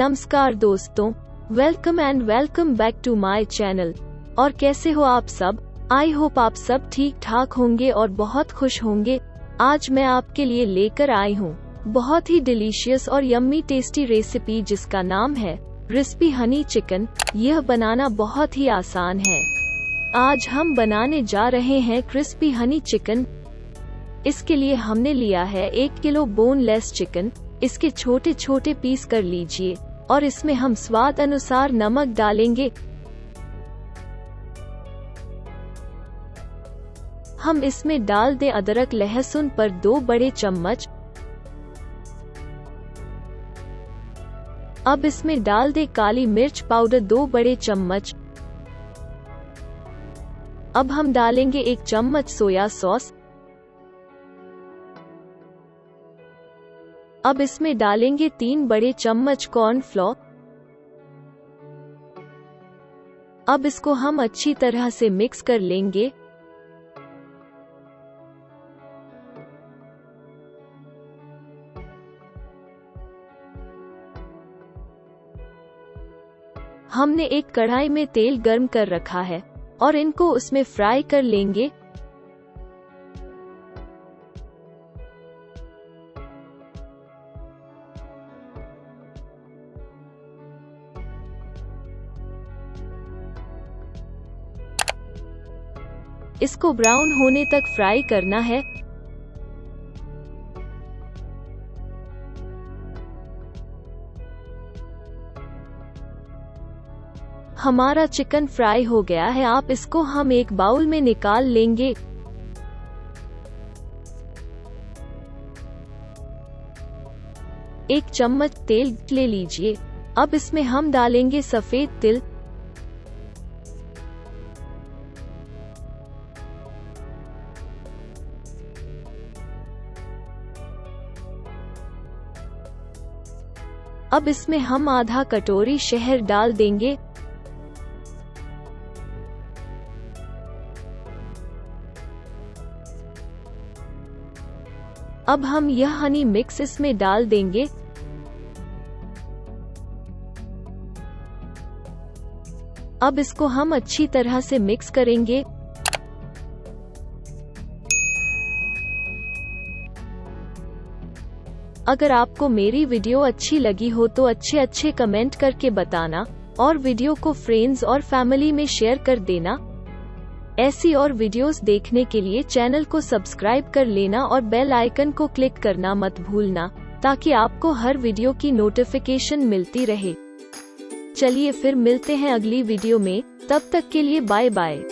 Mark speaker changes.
Speaker 1: नमस्कार दोस्तों, welcome back to my channel. और कैसे हो आप सब? आई होप आप सब ठीक ठाक होंगे और बहुत खुश होंगे। आज मैं आपके लिए लेकर आई हूँ बहुत ही डिलीशियस और यम्मी टेस्टी रेसिपी जिसका नाम है क्रिस्पी हनी चिकन। यह बनाना बहुत ही आसान है। आज हम बनाने जा रहे हैं क्रिस्पी हनी चिकन। इसके लिए हमने लिया है 1 किलो बोनलेस चिकन। इसके छोटे छोटे पीस कर लीजिए और इसमें हम स्वाद अनुसार नमक डालेंगे। हम इसमें डाल दें अदरक लहसुन पर 2 बड़े चम्मच। अब इसमें डाल दें काली मिर्च पाउडर 2 बड़े चम्मच। अब हम डालेंगे 1 चम्मच सोया सॉस। अब इसमें डालेंगे 3 बड़े चम्मच कॉर्नफ्लोर। अब इसको हम अच्छी तरह से मिक्स कर लेंगे। हमने एक कढ़ाई में तेल गर्म कर रखा है और इनको उसमें फ्राई कर लेंगे। इसको ब्राउन होने तक फ्राई करना है। हमारा चिकन फ्राई हो गया है। आप इसको हम एक बाउल में निकाल लेंगे। एक चम्मच तेल ले लीजिए। अब इसमें हम डालेंगे सफेद तिल। अब इसमें हम आधा कटोरी शहद डाल देंगे। अब हम यह हनी मिक्स इसमें डाल देंगे। अब इसको हम अच्छी तरह से मिक्स करेंगे। अगर आपको मेरी वीडियो अच्छी लगी हो तो अच्छे कमेंट करके बताना और वीडियो को फ्रेंड्स और फैमिली में शेयर कर देना। ऐसी और वीडियोस देखने के लिए चैनल को सब्सक्राइब कर लेना और बेल आइकन को क्लिक करना मत भूलना ताकि आपको हर वीडियो की नोटिफिकेशन मिलती रहे। चलिए फिर मिलते हैं अगली वीडियो में। तब तक के लिए बाय बाय।